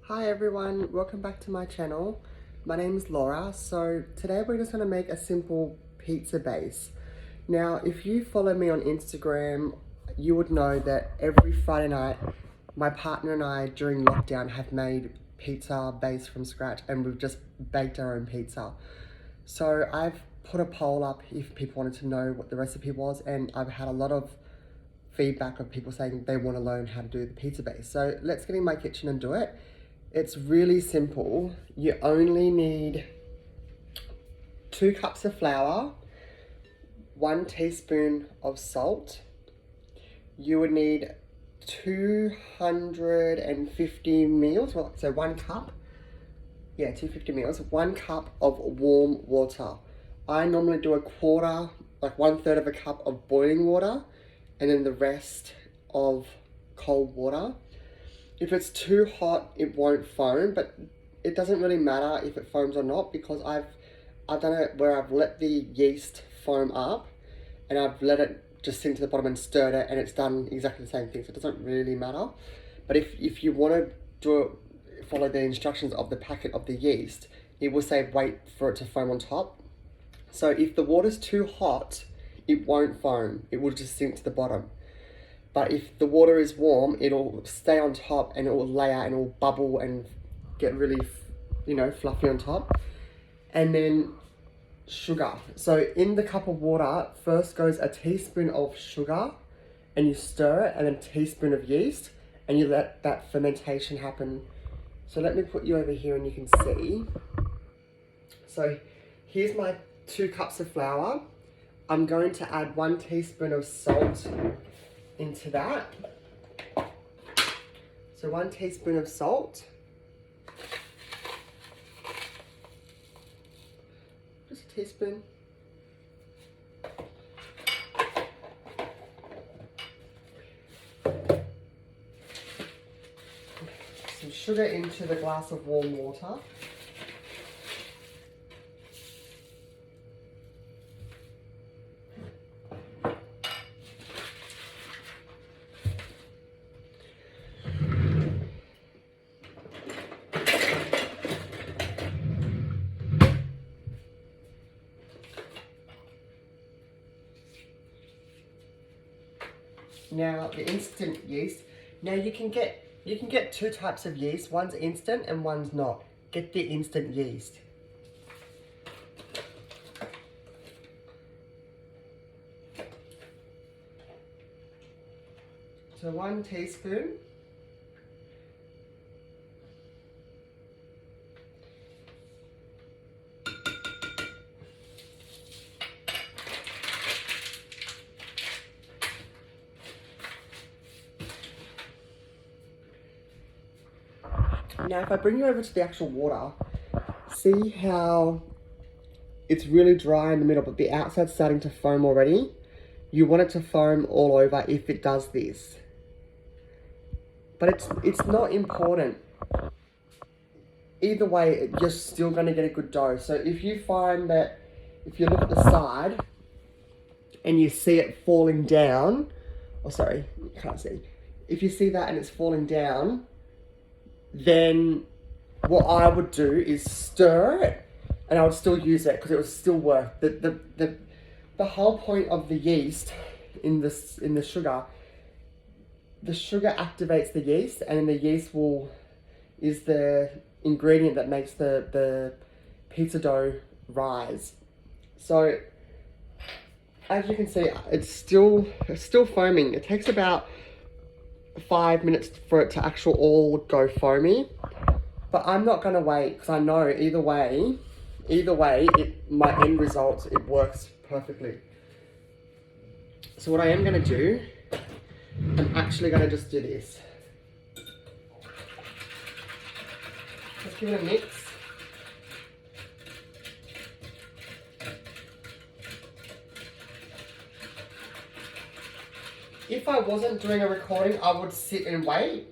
Hi everyone, welcome back to my channel. My name is Laura. So today we're just going to make a simple pizza base. Now if you follow me on Instagram, you would know that every Friday night my partner and I during lockdown have made pizza base from scratch and we've just baked our own pizza. So I've put a poll up if people wanted to know what the recipe was, and I've had a lot of feedback of people saying they want to learn how to do the pizza base. So let's get in my kitchen and do it. It's really simple. You only need 2 cups of flour, 1 teaspoon of salt. You would need 250 mils, well, so 1 cup. Yeah, 250 mils, 1 cup of warm water. I normally do a quarter, like 1/3 of a cup of boiling water, and then the rest of cold water. If it's too hot, it won't foam, but it doesn't really matter if it foams or not, because I've done it where I've let the yeast foam up and I've let it just sink to the bottom and stirred it, and it's done exactly the same thing, so it doesn't really matter. But if you want to do it, follow the instructions of the packet of the yeast, it will say wait for it to foam on top. So if the water's too hot, it won't foam, it will just sink to the bottom. But if the water is warm, it'll stay on top and it will lay out and it will bubble and get really, fluffy on top. And then sugar. So in the cup of water, first goes a teaspoon of sugar and you stir it, and then a teaspoon of yeast, and you let that fermentation happen. So let me put you over here and you can see. So here's my 2 cups of flour. I'm going to add 1 teaspoon of salt into that. So 1 teaspoon of salt. Just a teaspoon. Some sugar into the glass of warm water. Now the instant yeast. Now you can get 2 types of yeast. One's instant and one's not. Get the instant yeast. So 1 teaspoon. Now if I bring you over to the actual water, see how it's really dry in the middle, but the outside's starting to foam already? You want it to foam all over if it does this. But it's not important. Either way, you're still going to get a good dough. So if you find that, if you look at the side and you see it falling down, oh sorry, you can't see. If you see that and it's falling down, then what I would do is stir it, and I would still use it because it would still work. The whole point of the yeast in the sugar activates the yeast, and then the yeast is the ingredient that makes the pizza dough rise. So as you can see, it's still foaming. It takes about 5 minutes for it to actually all go foamy, but I'm not gonna wait because I know either way, my end result, it works perfectly. So what I am gonna do, I'm actually gonna just do this. Just give it a mix. If I wasn't doing a recording, I would sit and wait,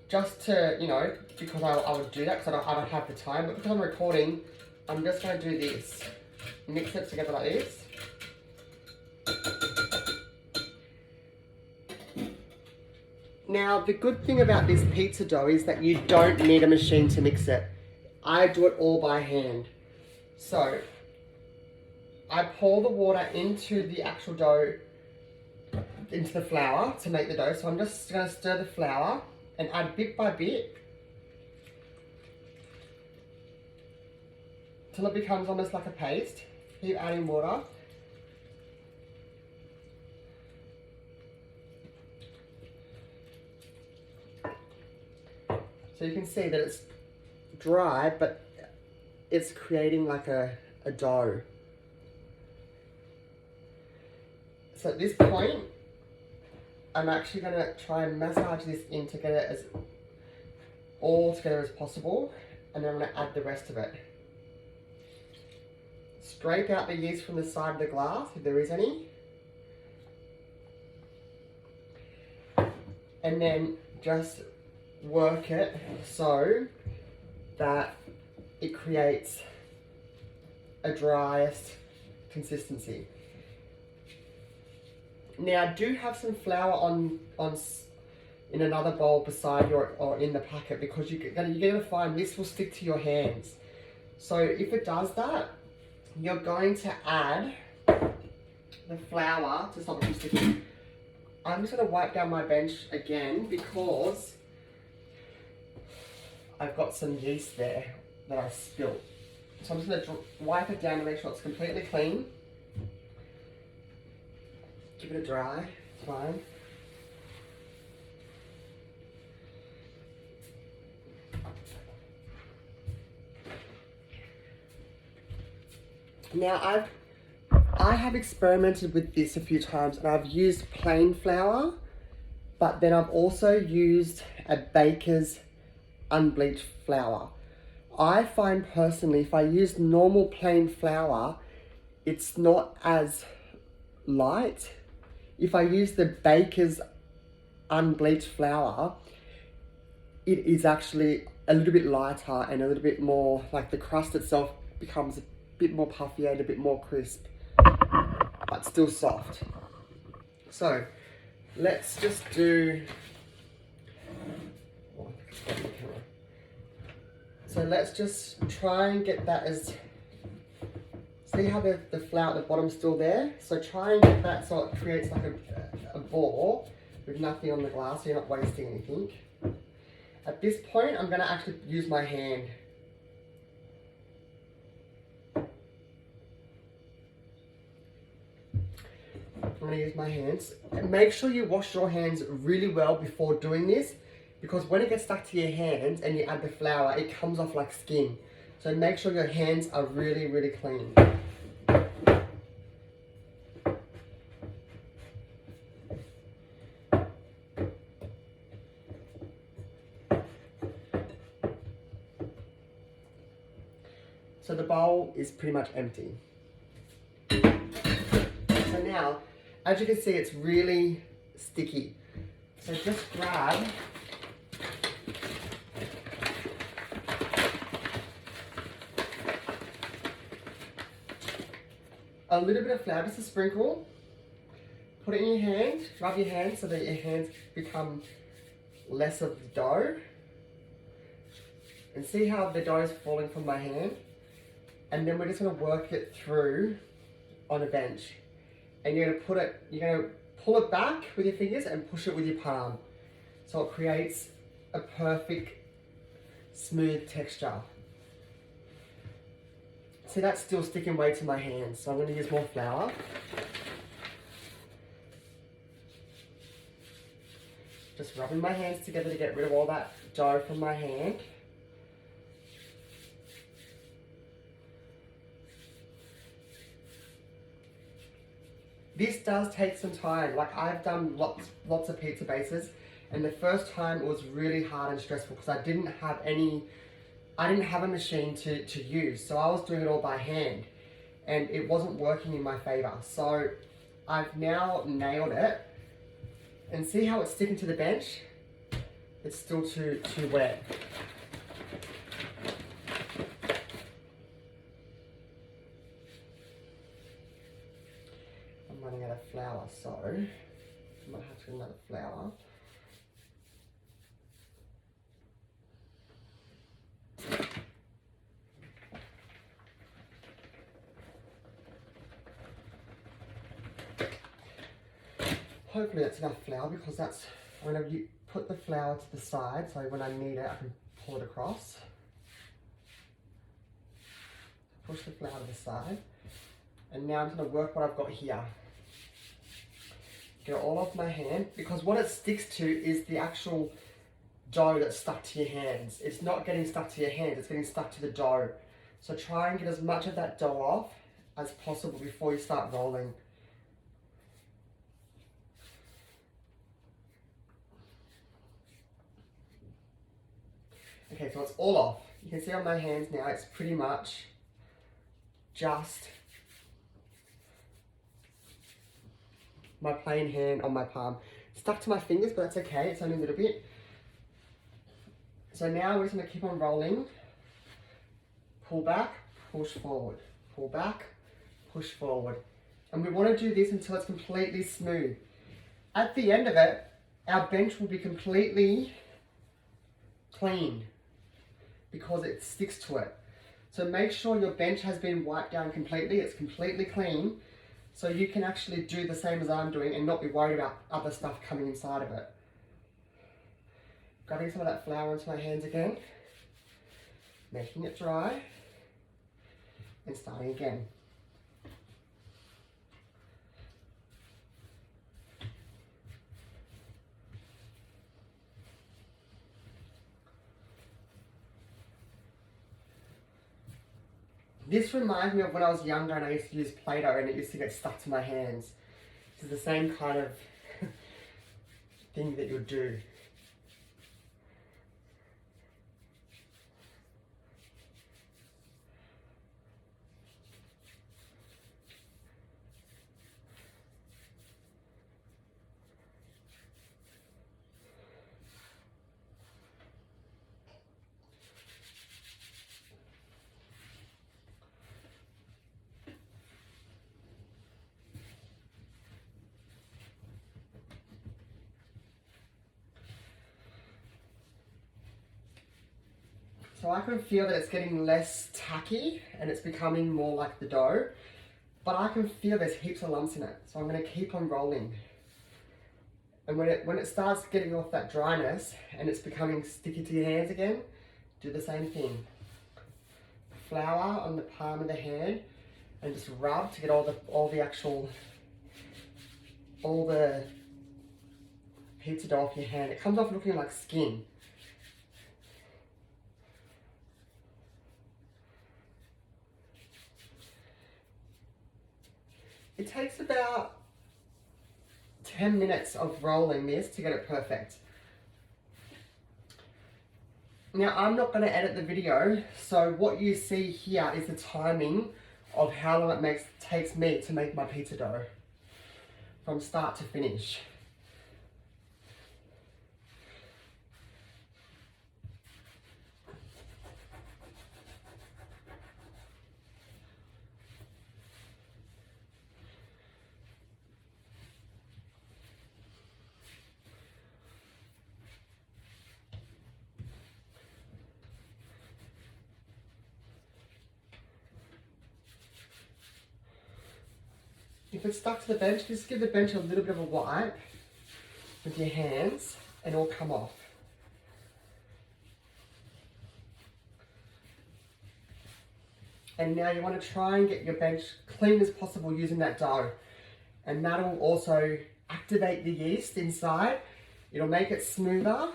just to, because I would do that because I don't have the time. But because I'm recording, I'm just going to do this. Mix it together like this. Now, the good thing about this pizza dough is that you don't need a machine to mix it. I do it all by hand. So, I pour the water into the actual dough, into the flour to make the dough. So I'm just going to stir the flour and add bit by bit till it becomes almost like a paste. Keep adding water. So you can see that it's dry, but it's creating like a dough. So at this point, I'm actually going to try and massage this in to get it as all together as possible, and then I'm going to add the rest of it. Scrape out the yeast from the side of the glass, if there is any. And then just work it so that it creates a driest consistency. Now, I do have some flour on in another bowl beside your, or in the packet, because you're gonna find this will stick to your hands. So if it does that, you're going to add the flour to stop it from sticking. I'm just gonna wipe down my bench again because I've got some yeast there that I spilled. So I'm just gonna wipe it down to make sure it's completely clean. Give it a dry, it's fine. Now I have experimented with this a few times, and I've used plain flour, but then I've also used a baker's unbleached flour. I find personally, if I use normal plain flour, it's not as light. If I use the baker's unbleached flour, it is actually a little bit lighter and a little bit more, like the crust itself becomes a bit more puffy and a bit more crisp, but still soft. So let's just do, so let's just try and get that as, see how the flour at the bottom's still there? So try and get that so it creates like a ball with nothing on the glass, so you're not wasting anything. At this point, I'm going to actually use my hand. I'm going to use my hands. And make sure you wash your hands really well before doing this, because when it gets stuck to your hands and you add the flour, it comes off like skin. So make sure your hands are really, really clean. So the bowl is pretty much empty. So now, as you can see, it's really sticky. So just grab a little bit of flour, just a sprinkle. Put it in your hand, rub your hands so that your hands become less of the dough. And see how the dough is falling from my hand? And then we're just going to work it through on a bench. And you're going to pull it back with your fingers and push it with your palm. So it creates a perfect smooth texture. See, that's still sticking way to my hands, so I'm going to use more flour. Just rubbing my hands together to get rid of all that dough from my hand. This does take some time. Like, I've done lots of pizza bases, and the first time it was really hard and stressful because I didn't have a machine to use, so I was doing it all by hand, and it wasn't working in my favor. So I've now nailed it, and see how it's sticking to the bench? It's still too wet. I'm running out of flour, so I might have to get another flour. hopefully that's enough flour, because that's, I'm going to put the flour to the side so when I need it I can pull it across. Push the flour to the side. And now I'm going to work what I've got here. Get it all off my hand, because what it sticks to is the actual dough that's stuck to your hands. It's not getting stuck to your hands, it's getting stuck to the dough. So try and get as much of that dough off as possible before you start rolling. Okay, so it's all off. You can see on my hands now, it's pretty much just my plain hand on my palm. Stuck to my fingers, but that's okay, it's only a little bit. So now we're just going to keep on rolling. Pull back, push forward. Pull back, push forward. And we want to do this until it's completely smooth. At the end of it, our bench will be completely clean because it sticks to it. So make sure your bench has been wiped down completely, it's completely clean, so you can actually do the same as I'm doing and not be worried about other stuff coming inside of it. Grabbing some of that flour into my hands again, making it dry, and starting again. This reminds me of when I was younger and I used to use Play-Doh and it used to get stuck to my hands. It's the same kind of thing that you'll do. So I can feel that it's getting less tacky and it's becoming more like the dough, but I can feel there's heaps of lumps in it. So I'm going to keep on rolling. And when it starts getting off that dryness and it's becoming sticky to your hands again, do the same thing. Flour on the palm of the hand and just rub to get all the pizza dough off your hand. It comes off looking like skin. It takes about 10 minutes of rolling this to get it perfect. Now I'm not going to edit the video, so what you see here is the timing of how long it takes me to make my pizza dough from start to finish. If it's stuck to the bench, just give the bench a little bit of a wipe with your hands and it'll come off. And now you want to try and get your bench clean as possible using that dough. And that'll also activate the yeast inside. It'll make it smoother.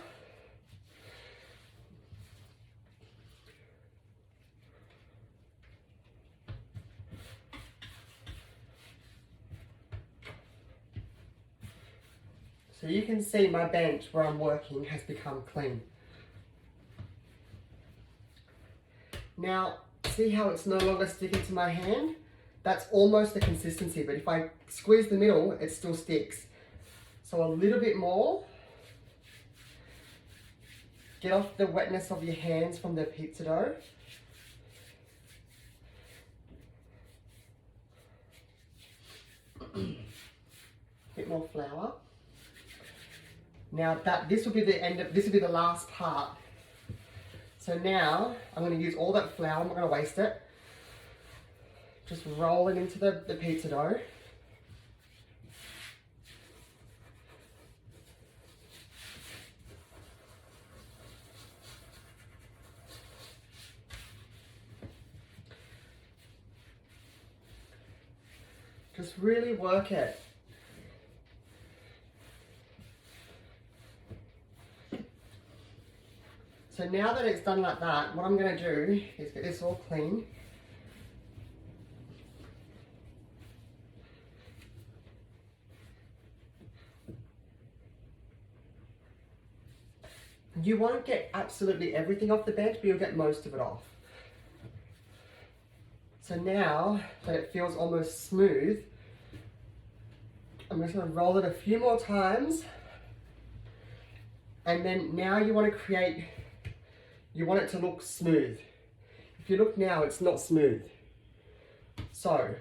So you can see my bench where I'm working has become clean. Now, see how it's no longer sticking to my hand? That's almost the consistency, but if I squeeze the middle, it still sticks. So a little bit more. Get off the wetness of your hands from the pizza dough. Bit more flour. Now this will be the last part. So now I'm going to use all that flour, I'm not going to waste it. Just roll it into the pizza dough. Just really work it. So now that it's done like that, what I'm going to do is get this all clean. You won't get absolutely everything off the bench, but you'll get most of it off. So now that it feels almost smooth, I'm just going to roll it a few more times. And then now you want it to look smooth. If you look now, it's not smooth. So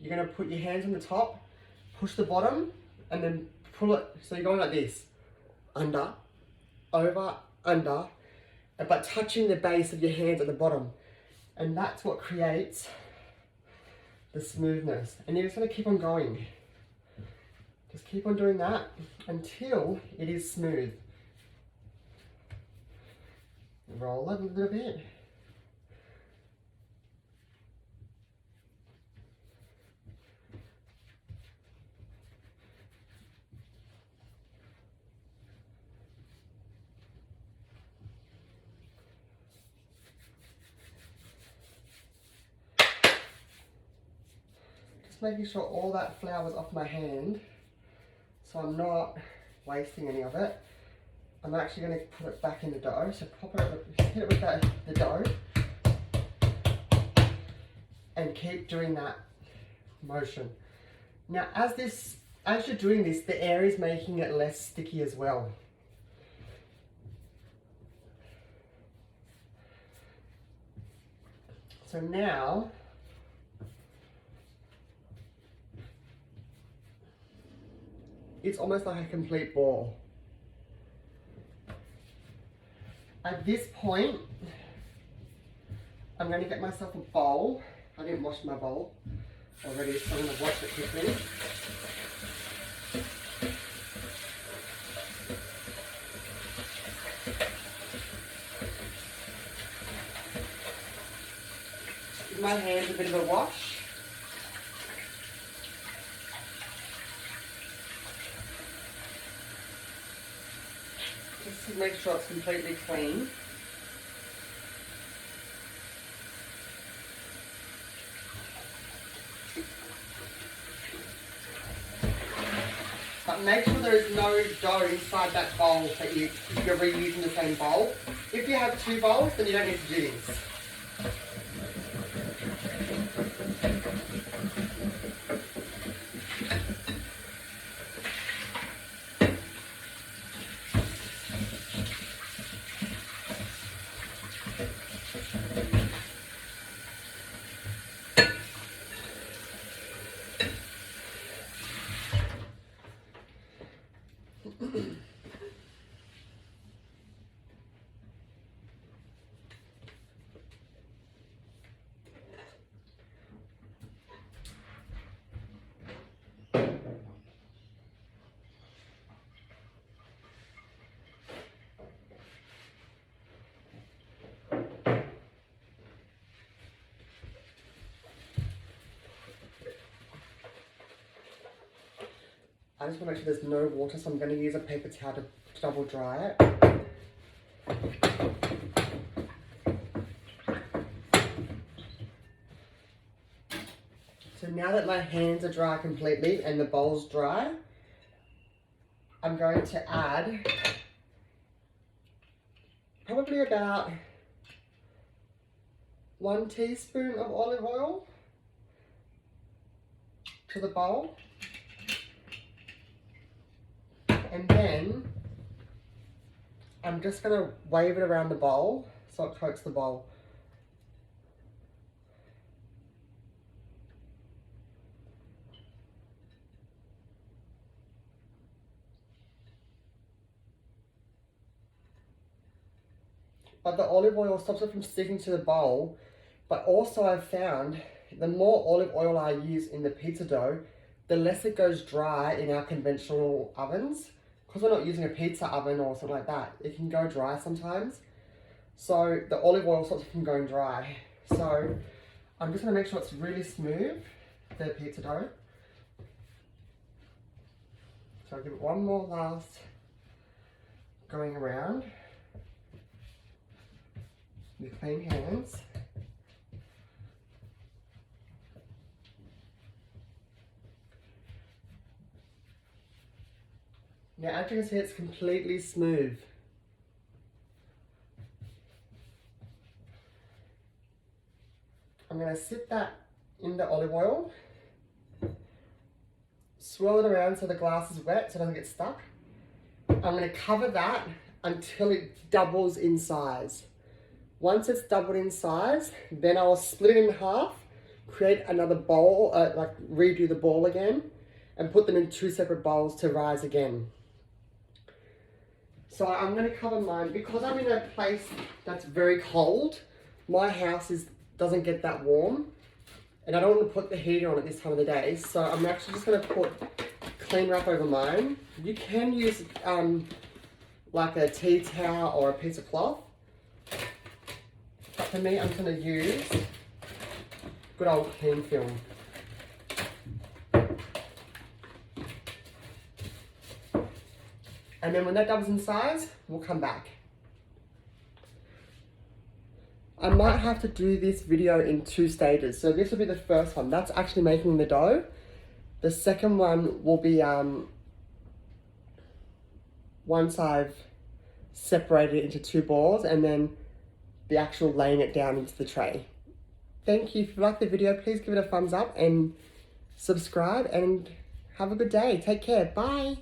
you're going to put your hands on the top, push the bottom, and then pull it. So you're going like this, under, over, under, but touching the base of your hands at the bottom. And that's what creates the smoothness. And you're just going to keep on going. Just keep on doing that until it is smooth. Roll it a little bit. Just making sure all that flour is off my hand, so I'm not wasting any of it. I'm actually going to put it back in the dough. So pop it over, hit it with the dough, and keep doing that motion. Now, as you're doing this, the air is making it less sticky as well. So now, it's almost like a complete ball. At this point, I'm going to get myself a bowl. I didn't wash my bowl already, so I'm going to wash it quickly. Give my hands a bit of a wash. Just to make sure it's completely clean. But make sure there is no dough inside that bowl that you're reusing the same bowl. If you have two bowls, then you don't need to do this. I just want to make sure there's no water, so I'm going to use a paper towel to double dry it. So now that my hands are dry completely and the bowl's dry, I'm going to add probably about 1 teaspoon of olive oil to the bowl. And then I'm just going to wave it around the bowl so it coats the bowl. But the olive oil stops it from sticking to the bowl. But also I've found the more olive oil I use in the pizza dough, the less it goes dry in our conventional ovens. Because we're not using a pizza oven or something like that, it can go dry sometimes. So the olive oil stops it from going dry. So I'm just going to make sure it's really smooth, the pizza dough. So I'll give it one more last going around with clean hands. Now as you can see, it's completely smooth. I'm going to sit that in the olive oil, swirl it around so the glass is wet so it doesn't get stuck. I'm going to cover that until it doubles in size. Once it's doubled in size, then I'll split it in half, create another bowl, like redo the ball again, and put them in 2 separate bowls to rise again. So I'm going to cover mine, because I'm in a place that's very cold. My house doesn't get that warm, and I don't want to put the heater on at this time of the day, so I'm actually just going to put clean wrap over mine. You can use like a tea towel or a piece of cloth, but for me I'm going to use good old cling film. And then when that doubles in size, we'll come back. I might have to do this video in 2 stages. So this will be the first one. That's actually making the dough. The second one will be once I've separated it into 2 balls, and then the actual laying it down into the tray. Thank you. If you like the video, please give it a thumbs up and subscribe, and have a good day. Take care. Bye.